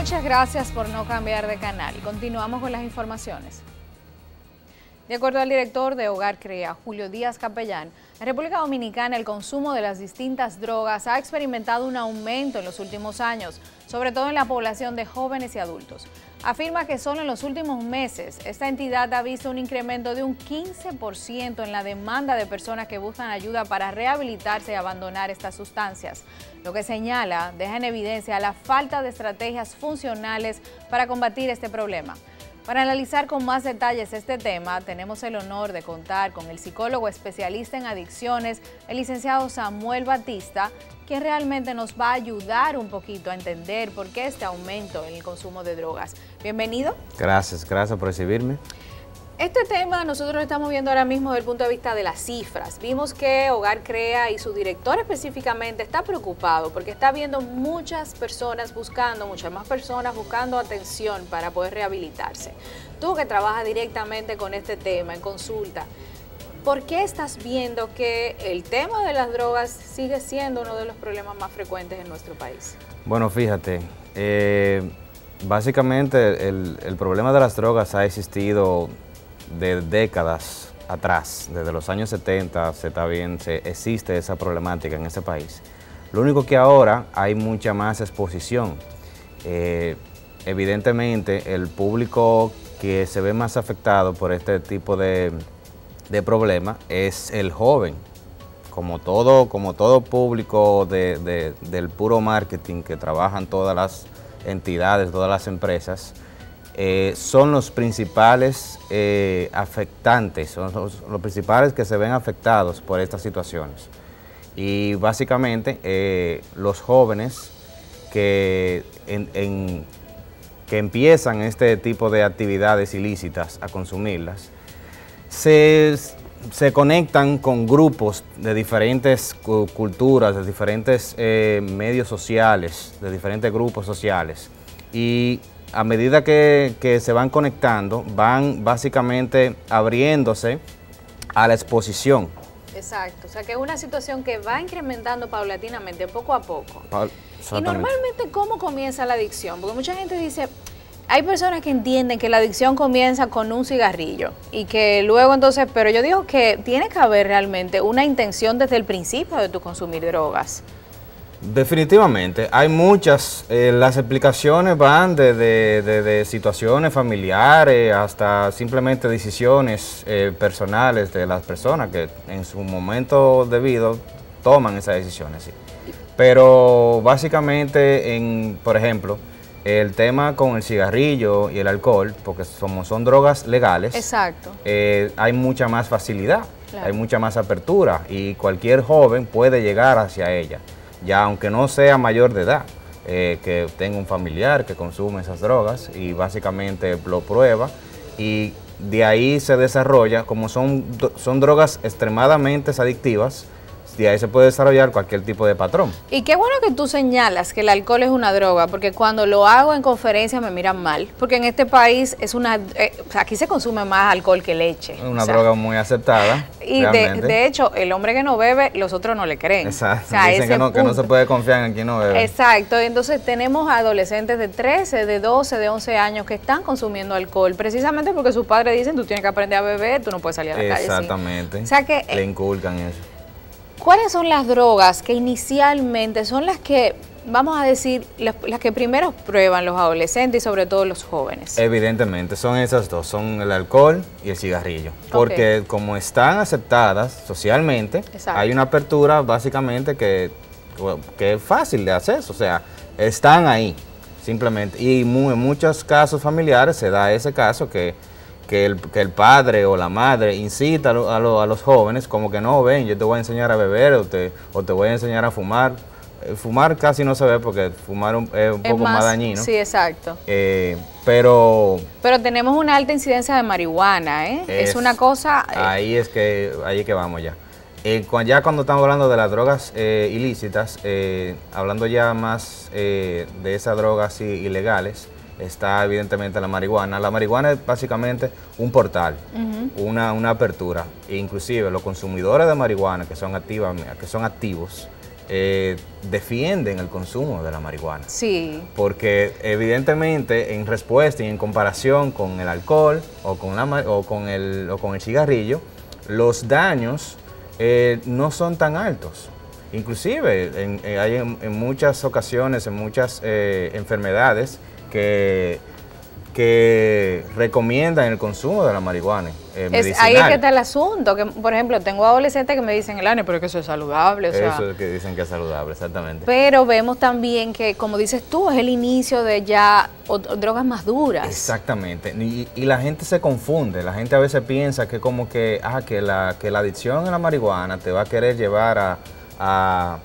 Muchas gracias por no cambiar de canal. Continuamos con las informaciones. De acuerdo al director de Hogar Crea, Julio Díaz Capellán, en República Dominicana el consumo de las distintas drogas ha experimentado un aumento en los últimos años, sobre todo en la población de jóvenes y adultos. Afirma que solo en los últimos meses esta entidad ha visto un incremento de un 15% en la demanda de personas que buscan ayuda para rehabilitarse y abandonar estas sustancias. Lo que señala, deja en evidencia la falta de estrategias funcionales para combatir este problema. Para analizar con más detalles este tema, tenemos el honor de contar con el psicólogo especialista en adicciones, el licenciado Samuel Batista, quien realmente nos va a ayudar un poquito a entender por qué este aumento en el consumo de drogas. Bienvenido. Gracias por recibirme. Este tema nosotros lo estamos viendo ahora mismo desde el punto de vista de las cifras. Vimos que Hogar Crea y su director específicamente está preocupado porque está viendo muchas más personas buscando atención para poder rehabilitarse. Tú que trabajas directamente con este tema en consulta, ¿por qué estás viendo que el tema de las drogas sigue siendo uno de los problemas más frecuentes en nuestro país? Bueno, fíjate, básicamente el problema de las drogas ha existido de décadas atrás, desde los años 70 existe esa problemática en este país. Lo único que ahora hay mucha más exposición. Evidentemente el público que se ve más afectado por este tipo de problema es el joven, como todo público del puro marketing que trabajan todas las entidades, todas las empresas. Son los principales afectantes, son los principales que se ven afectados por estas situaciones. Y básicamente los jóvenes que empiezan este tipo de actividades ilícitas a consumirlas, se conectan con grupos de diferentes culturas, de diferentes medios sociales, de diferentes grupos sociales. Y a medida que se van conectando, van básicamente abriéndose a la exposición. Exacto, o sea que es una situación que va incrementando paulatinamente, poco a poco. Y normalmente, ¿cómo comienza la adicción? Porque mucha gente dice, hay personas que entienden que la adicción comienza con un cigarrillo y que luego entonces, pero yo digo que tiene que haber realmente una intención desde el principio de tu consumir drogas. Definitivamente, hay muchas, las explicaciones van de situaciones familiares hasta simplemente decisiones personales de las personas que en su momento debido toman esas decisiones. Sí. Pero básicamente, por ejemplo, el tema con el cigarrillo y el alcohol, porque son drogas legales. Exacto. Hay mucha más facilidad, claro. Hay mucha más apertura y cualquier joven puede llegar hacia ella. Ya aunque no sea mayor de edad, que tenga un familiar que consume esas drogas y básicamente lo prueba y de ahí se desarrolla, como son drogas extremadamente adictivas, de ahí se puede desarrollar cualquier tipo de patrón. Y qué bueno que tú señalas que el alcohol es una droga, porque cuando lo hago en conferencias me miran mal, porque en este país es aquí se consume más alcohol que leche. Es una droga muy aceptada. Y de hecho, el hombre que no bebe, los otros no le creen. Exacto. O sea, dicen que no se puede confiar en quien no bebe. Exacto. Entonces tenemos adolescentes de 13, de 12, de 11 años que están consumiendo alcohol, precisamente porque sus padres dicen, tú tienes que aprender a beber, tú no puedes salir a la calle. Exactamente. ¿Sí? O sea que le inculcan eso. ¿Cuáles son las drogas que inicialmente son las que, vamos a decir, las que primero prueban los adolescentes y sobre todo los jóvenes? Evidentemente, son esas dos, son el alcohol y el cigarrillo. Porque como están aceptadas socialmente, exacto, hay una apertura básicamente que es fácil de hacer, o sea, están ahí simplemente. Y en muchos casos familiares se da ese caso que el padre o la madre incita a los jóvenes como que no, ven, yo te voy a enseñar a beber o te voy a enseñar a fumar. Fumar casi no se ve porque fumar es un poco más dañino. Sí, exacto. Pero tenemos una alta incidencia de marihuana, ¿eh? Es una cosa... Ahí es que vamos ya. Ya cuando estamos hablando de las drogas ilícitas, hablando ya más de esas drogas ilegales, está evidentemente la marihuana. La marihuana es básicamente un portal, una apertura. E inclusive los consumidores de marihuana que son activos, defienden el consumo de la marihuana. Sí. Porque evidentemente en respuesta y en comparación con el alcohol o con el cigarrillo, los daños no son tan altos. Inclusive hay en muchas ocasiones, en muchas enfermedades que recomiendan el consumo de la marihuana medicinal. Ahí es que está el asunto, que por ejemplo tengo adolescentes que me dicen, Elane, pero es que eso es saludable. O sea, eso es que dicen que es saludable, exactamente. Pero vemos también que, como dices tú, es el inicio de ya drogas más duras. Exactamente, y la gente se confunde, la gente a veces piensa que como que la adicción a la marihuana te va a querer llevar a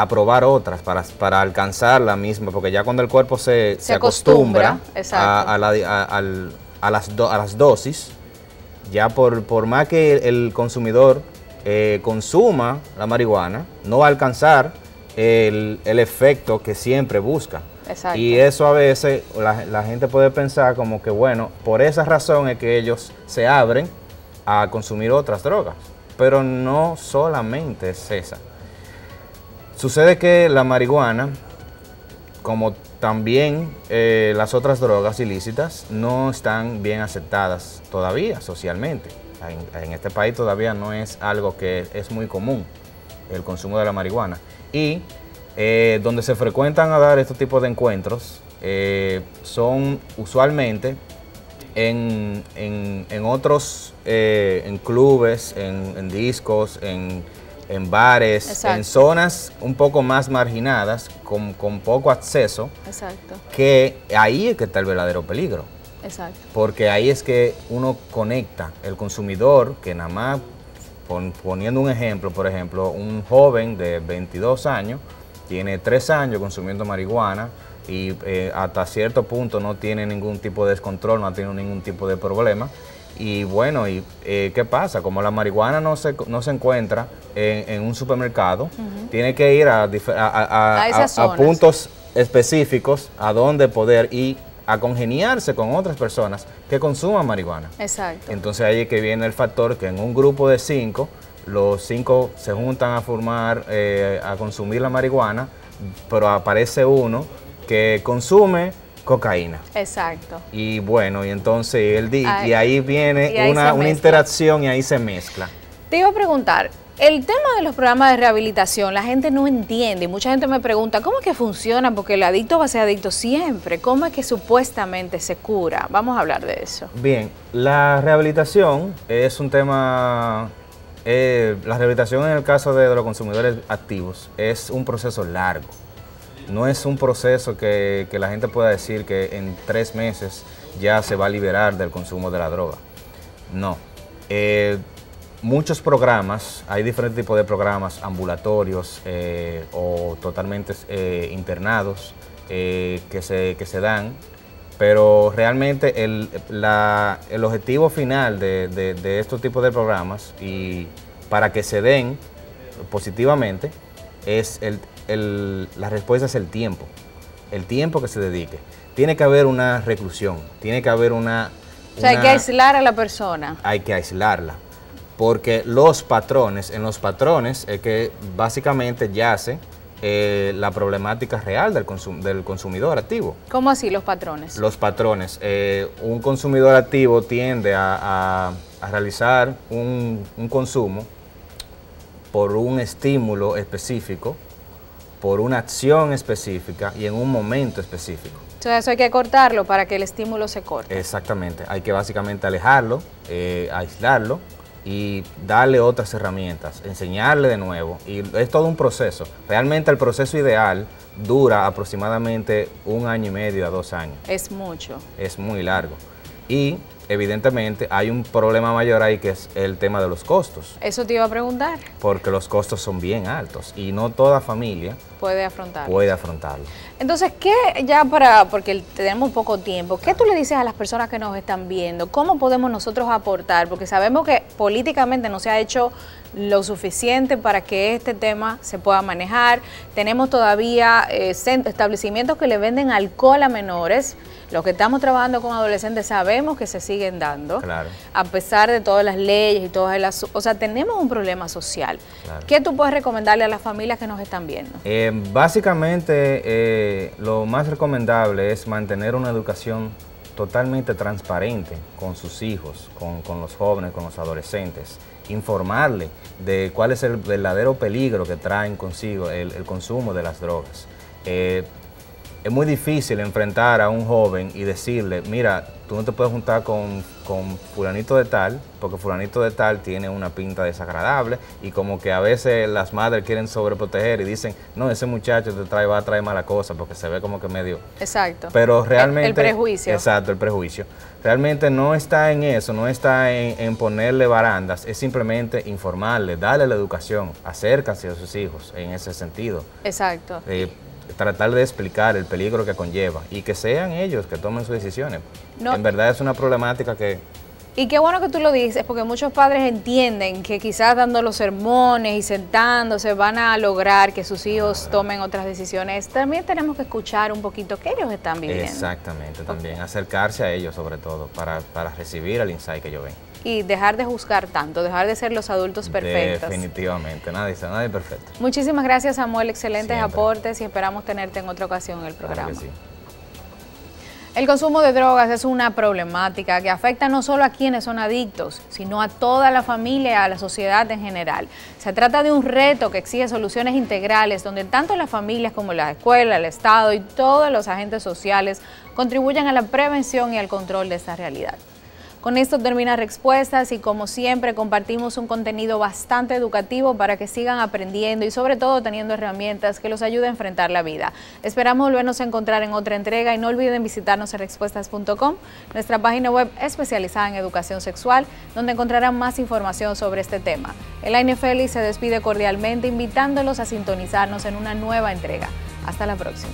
probar otras para alcanzar la misma, porque ya cuando el cuerpo se acostumbra a las dosis, ya por más que el consumidor consuma la marihuana, no va a alcanzar el efecto que siempre busca. Exacto. Y eso a veces la gente puede pensar como que, bueno, por esa razón es que ellos se abren a consumir otras drogas, pero no solamente es esa. Sucede que la marihuana, como también las otras drogas ilícitas, no están bien aceptadas todavía socialmente. En este país todavía no es algo que es muy común, el consumo de la marihuana. Y donde se frecuentan a dar estos tipos de encuentros son usualmente en otros, en clubes, en discos, en bares, exacto, en zonas un poco más marginadas, con poco acceso. Exacto. Que ahí es que está el verdadero peligro. Exacto. Porque ahí es que uno conecta el consumidor, que nada más, poniendo un ejemplo, por ejemplo, un joven de 22 años, tiene 3 años consumiendo marihuana y hasta cierto punto no tiene ningún tipo de descontrol, no ha tenido ningún tipo de problema. Y bueno, ¿qué pasa? Como la marihuana no se encuentra en un supermercado, tiene que ir a puntos específicos a donde poder ir a congeniarse con otras personas que consuman marihuana. Exacto. Entonces ahí es que viene el factor que en un grupo de 5, los 5 se juntan a a consumir la marihuana, pero aparece uno que consume cocaína. Exacto. Y bueno, y entonces y ahí viene una interacción y ahí se mezcla. Te iba a preguntar, el tema de los programas de rehabilitación, la gente no entiende y mucha gente me pregunta, ¿cómo es que funciona? Porque el adicto va a ser adicto siempre. ¿Cómo es que supuestamente se cura? Vamos a hablar de eso. Bien, la rehabilitación es un tema, la rehabilitación en el caso de los consumidores activos es un proceso largo. No es un proceso que la gente pueda decir que en 3 meses ya se va a liberar del consumo de la droga. No. Muchos programas, hay diferentes tipos de programas ambulatorios o totalmente internados que se dan, pero realmente el objetivo final de estos tipos de programas y para que se den positivamente es la respuesta es el tiempo que se dedique. Tiene que haber una reclusión, tiene que haber o sea, hay que aislar a la persona. Hay que aislarla, porque en los patrones es que básicamente yace la problemática real del consumidor activo. ¿Cómo así los patrones? Los patrones. Un consumidor activo tiende a realizar un consumo por un estímulo específico, por una acción específica y en un momento específico. Entonces eso hay que cortarlo para que el estímulo se corte. Exactamente, hay que básicamente alejarlo, aislarlo y darle otras herramientas, enseñarle de nuevo. Y es todo un proceso. Realmente el proceso ideal dura aproximadamente 1 año y medio a 2 años. Es mucho. Es muy largo. Y evidentemente hay un problema mayor ahí que es el tema de los costos. Eso te iba a preguntar. Porque los costos son bien altos y no toda familia puede afrontarlo. Entonces, porque tenemos poco tiempo, ¿qué tú le dices a las personas que nos están viendo? ¿Cómo podemos nosotros aportar? Porque sabemos que políticamente no se ha hecho lo suficiente para que este tema se pueda manejar. Tenemos todavía establecimientos que le venden alcohol a menores. Los que estamos trabajando con adolescentes sabemos que se siguen dando, claro, a pesar de todas las leyes y todas las... O sea, tenemos un problema social. Claro. ¿Qué tú puedes recomendarle a las familias que nos están viendo? Básicamente, lo más recomendable es mantener una educación totalmente transparente con sus hijos, con los jóvenes, con los adolescentes. Informarle de cuál es el verdadero peligro que traen consigo el consumo de las drogas. Es muy difícil enfrentar a un joven y decirle, mira, tú no te puedes juntar con fulanito de tal, porque fulanito de tal tiene una pinta desagradable, y como que a veces las madres quieren sobreproteger y dicen, no, ese muchacho va a traer mala cosa, porque se ve como que medio... Exacto. Pero realmente... El prejuicio. Exacto, el prejuicio. Realmente no está en eso, no está en ponerle barandas, es simplemente informarle, darle la educación, acérquense a sus hijos en ese sentido. Exacto. Tratar de explicar el peligro que conlleva y que sean ellos que tomen sus decisiones. No, en verdad es una problemática que... Y qué bueno que tú lo dices, porque muchos padres entienden que quizás dando los sermones y sentándose van a lograr que sus hijos tomen otras decisiones. También tenemos que escuchar un poquito qué ellos están viviendo. Exactamente, también acercarse a ellos sobre todo para recibir el insight que ellos ven. Y dejar de juzgar tanto, dejar de ser los adultos perfectos. Definitivamente, nadie es perfecto. Muchísimas gracias, Samuel, excelentes Siempre. aportes y esperamos tenerte en otra ocasión en el programa. Claro que sí. El consumo de drogas es una problemática que afecta no solo a quienes son adictos, sino a toda la familia y a la sociedad en general. Se trata de un reto que exige soluciones integrales donde tanto las familias como la escuela, el Estado y todos los agentes sociales contribuyan a la prevención y al control de esta realidad. Con esto termina Respuestas y como siempre compartimos un contenido bastante educativo para que sigan aprendiendo y sobre todo teniendo herramientas que los ayuden a enfrentar la vida. Esperamos volvernos a encontrar en otra entrega y no olviden visitarnos en respuestas.com, nuestra página web especializada en educación sexual, donde encontrarán más información sobre este tema. Elaine Félix se despide cordialmente invitándolos a sintonizarnos en una nueva entrega. Hasta la próxima.